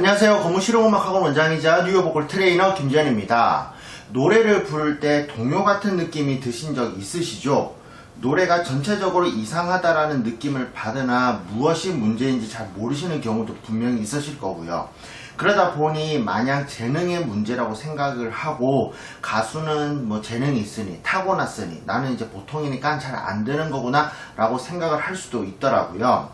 안녕하세요. 건무실용음악학원 원장이자 뉴욕 보컬 트레이너 김지현입니다. 노래를 부를 때 동요 같은 느낌이 드신 적 있으시죠? 노래가 전체적으로 이상하다라는 느낌을 받으나 무엇이 문제인지 잘 모르시는 경우도 분명히 있으실 거고요. 그러다 보니 마냥 재능의 문제라고 생각을 하고 가수는 뭐 재능이 있으니 타고났으니 나는 이제 보통이니까 잘 안 되는 거구나 라고 생각을 할 수도 있더라고요.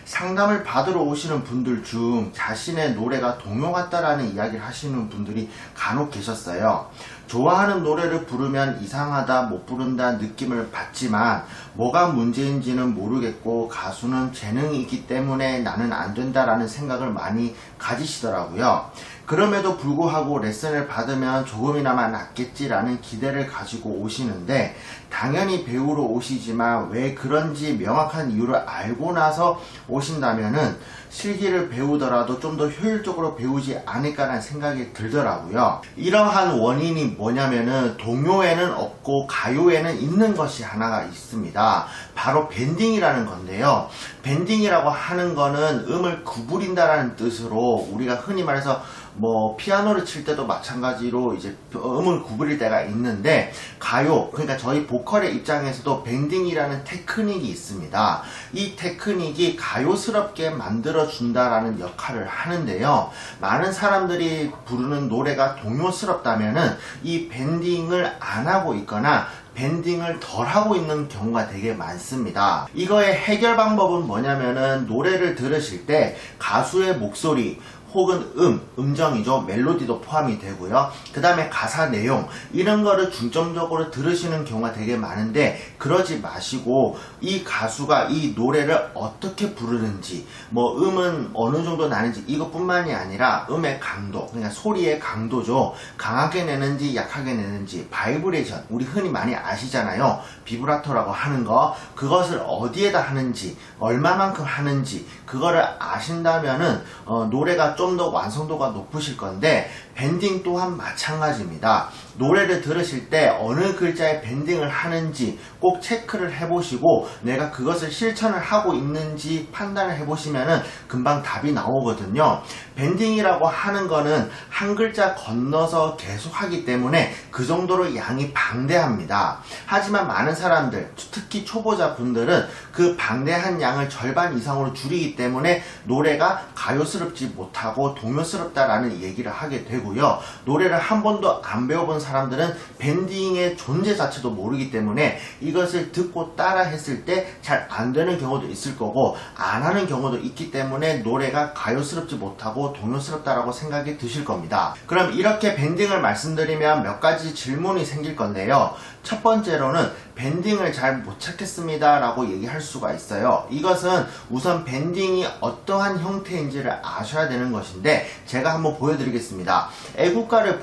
상담을 받으러 오시는 분들 중 자신의 노래가 동요 같다라는 이야기를 하시는 분들이 간혹 계셨어요. 좋아하는 노래를 부르면 이상하다, 못 부른다 느낌을 받지만 뭐가 문제인지는 모르겠고 가수는 재능이 있기 때문에 나는 안 된다라는 생각을 많이 가지시더라고요. 그럼에도 불구하고 레슨을 받으면 조금이나마 낫겠지라는 기대를 가지고 오시는데 당연히 배우러 오시지만 왜 그런지 명확한 이유를 알고 나서 오신다면은 실기를 배우더라도 좀 더 효율적으로 배우지 않을까라는 생각이 들더라고요. 이러한 원인이 뭐냐면은 동요에는 없고 가요에는 있는 것이 하나가 있습니다. 바로 밴딩이라는 건데요. 밴딩이라고 하는 거는 음을 구부린다라는 뜻으로 우리가 흔히 말해서 뭐 피아노를 칠 때도 마찬가지로 이제 음을 구부릴 때가 있는데 가요, 그러니까 저희 보컬의 입장에서도 밴딩이라는 테크닉이 있습니다. 이 테크닉이 가요스럽게 만들어 준다라는 역할을 하는데요. 많은 사람들이 부르는 노래가 동요스럽다면은 이 밴딩을 안 하고 있거나 밴딩을 덜 하고 있는 경우가 되게 많습니다. 이거의 해결 방법은 뭐냐면은 노래를 들으실 때 가수의 목소리 혹은 음정이죠. 멜로디도 포함이 되고요. 그 다음에 가사 내용 이런 거를 중점적으로 들으시는 경우가 되게 많은데 그러지 마시고 이 가수가 이 노래를 어떻게 부르는지 뭐 음은 어느 정도 나는지 이것뿐만이 아니라 음의 강도, 그러니까 소리의 강도죠. 강하게 내는지 약하게 내는지 바이브레이션, 우리 흔히 많이 아시잖아요. 비브라토라고 하는 거, 그것을 어디에다 하는지 얼마만큼 하는지 그거를 아신다면은 노래가 좀 더 완성도가 높으실 건데 밴딩 또한 마찬가지입니다. 노래를 들으실 때 어느 글자에 밴딩을 하는지 꼭 체크를 해보시고 내가 그것을 실천을 하고 있는지 판단을 해보시면은 금방 답이 나오거든요. 밴딩이라고 하는 거는 한 글자 건너서 계속 하기 때문에 그 정도로 양이 방대합니다. 하지만 많은 사람들, 특히 초보자분들은 그 방대한 양을 절반 이상으로 줄이기 때문에 노래가 가요스럽지 못하고 동요스럽다라는 얘기를 하게 되고요. 노래를 한 번도 안 배워본 사람들은 밴딩의 존재 자체도 모르기 때문에 이것을 듣고 따라 했을 때 잘 안 되는 경우도 있을 거고 안 하는 경우도 있기 때문에 노래가 가요스럽지 못하고 동요스럽다라고 생각이 드실 겁니다. 그럼 이렇게 밴딩을 말씀드리면 몇 가지 질문이 생길 건데요. 첫 번째로는 밴딩을 잘 못 찾겠습니다 라고 얘기할 수가 있어요. 이것은 우선 밴딩이 어떠한 형태인지를 아셔야 되는 것인데 제가 한번 보여드리겠습니다. 애국가를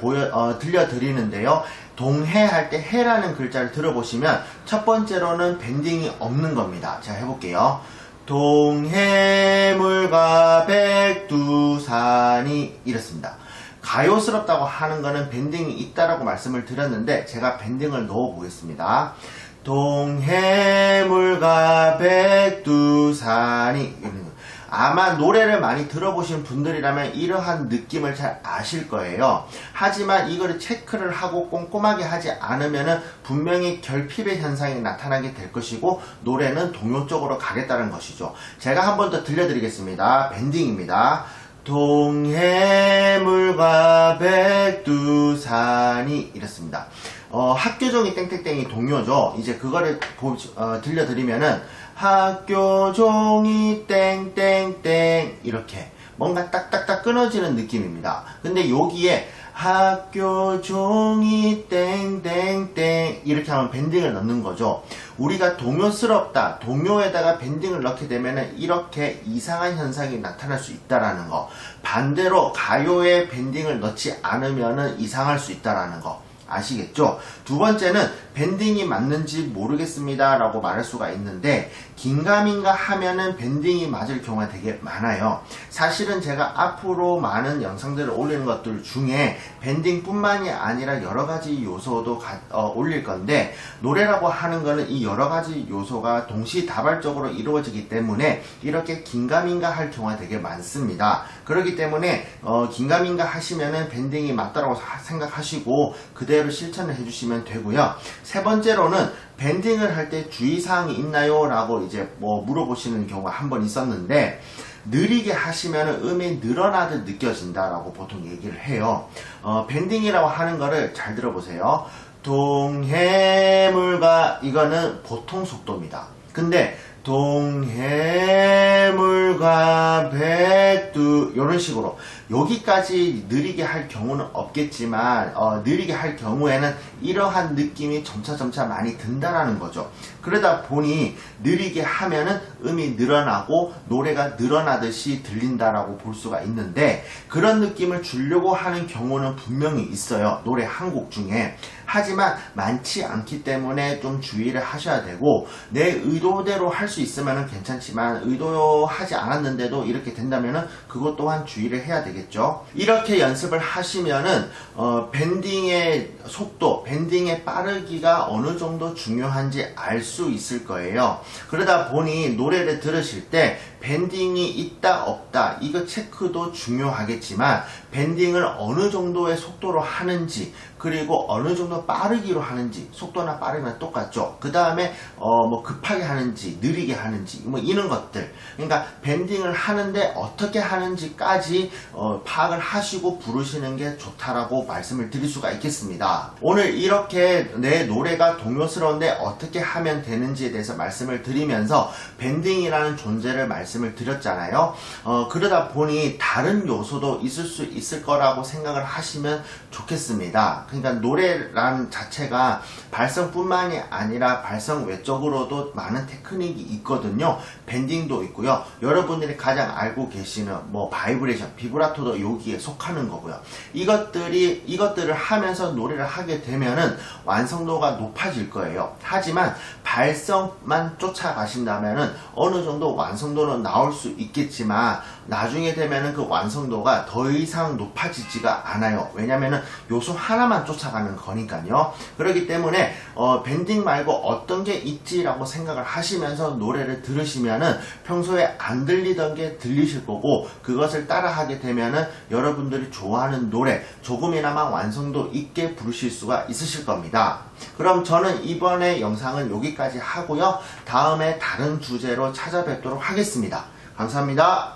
들려드리는데요. 동해 할 때 해라는 글자를 들어보시면 첫 번째로는 밴딩이 없는 겁니다. 제가 해볼게요. 동해물과 백두산이 이렇습니다. 가요스럽다고 하는 거는 밴딩이 있다라고 말씀을 드렸는데 제가 밴딩을 넣어 보겠습니다. 동해물과 백두산이 아마 노래를 많이 들어보신 분들이라면 이러한 느낌을 잘 아실 거예요. 하지만 이거를 체크를 하고 꼼꼼하게 하지 않으면 분명히 결핍의 현상이 나타나게 될 것이고 노래는 동요 쪽으로 가겠다는 것이죠. 제가 한 번 더 들려드리겠습니다. 밴딩입니다. 동해물과 백두산이 이렇습니다. 학교종이 땡땡땡이 동요죠. 이제 그거를 들려드리면은 학교종이 땡땡땡 이렇게 뭔가 딱딱딱 끊어지는 느낌입니다. 근데 여기에 학교종이 땡땡땡 이렇게 하면 밴딩을 넣는 거죠. 우리가 동요스럽다, 동요에다가 밴딩을 넣게 되면 이렇게 이상한 현상이 나타날 수 있다라는 거. 반대로 가요에 밴딩을 넣지 않으면 이상할 수 있다라는 거. 아시겠죠? 두 번째는 밴딩이 맞는지 모르겠습니다 라고 말할 수가 있는데 긴가민가 하면은 밴딩이 맞을 경우가 되게 많아요. 사실은 제가 앞으로 많은 영상들을 올리는 것들 중에 밴딩 뿐만이 아니라 여러가지 요소도 올릴 건데 노래라고 하는 거는 이 여러가지 요소가 동시다발적으로 이루어지기 때문에 이렇게 긴가민가 할 경우가 되게 많습니다. 그렇기 때문에 긴가민가 하시면은 밴딩이 맞다라고 생각하시고 그대로 실천을 해주시면 되고요. 세 번째로는 밴딩을 할 때 주의사항이 있나요? 라고 이제 물어보시는 경우가 한 번 있었는데, 느리게 하시면 음이 늘어나듯 느껴진다라고 보통 얘기를 해요. 밴딩이라고 하는 거를 잘 들어보세요. 동해물과, 이거는 보통 속도입니다. 근데 동해물과 백두, 이런 식으로 여기까지 느리게 할 경우는 없겠지만 느리게 할 경우에는 이러한 느낌이 점차 많이 든다라는 거죠. 그러다 보니 느리게 하면은 음이 늘어나고 노래가 늘어나듯이 들린다라고 볼 수가 있는데, 그런 느낌을 주려고 하는 경우는 분명히 있어요, 노래 한 곡 중에. 하지만 많지 않기 때문에 좀 주의를 하셔야 되고, 내 의도대로 할 수 있으면 괜찮지만 의도하지 않았는데도 이렇게 된다면은 그것 또한 주의를 해야 되겠죠. 이렇게 연습을 하시면은 밴딩의 속도, 밴딩의 빠르기가 어느 정도 중요한지 알 수 있을 거예요. 그러다 보니 노래를 들으실 때 밴딩이 있다 없다 이거 체크도 중요하겠지만, 밴딩을 어느 정도의 속도로 하는지, 그리고 어느 정도 빠르기로 하는지, 속도나 빠르면 똑같죠. 그 다음에 급하게 하는지 느리게 하는지 이런 것들, 그러니까 밴딩을 하는데 어떻게 하는지까지 파악을 하시고 부르시는 게 좋다라고 말씀을 드릴 수가 있겠습니다. 오늘 이렇게 내 노래가 동요스러운데 어떻게 하면 되는지에 대해서 말씀을 드리면서 밴딩이라는 존재를 말씀을 드렸잖아요. 그러다 보니 다른 요소도 있을 수 있을 거라고 생각을 하시면 좋겠습니다. 그러니까 노래란 자체가 발성뿐만이 아니라 발성 외적으로도 많은 테크닉이 있거든요. 밴딩도 있고요. 여러분들이 가장 알고 계시는 바이브레이션, 비브라토도 여기에 속하는 거고요. 이것들을 하면서 노래를 하게 되면은 완성도가 높아질 거예요. 하지만 발성만 쫓아가신다면은 어느 정도 완성도는 나올 수 있겠지만, 나중에 되면은 그 완성도가 더 이상 높아지지가 않아요. 왜냐면은 요소 하나만 쫓아가는 거니까요. 그렇기 때문에 밴딩 말고 어떤 게 있지라고 생각을 하시면서 노래를 들으시면은 평소에 안 들리던 게 들리실 거고, 그것을 따라하게 되면은 여러분들이 좋아하는 노래 조금이나마 완성도 있게 부르실 수가 있으실 겁니다. 그럼 저는 이번에 영상은 여기까지 하고요. 다음에 다른 주제로 찾아뵙도록 하겠습니다. 감사합니다.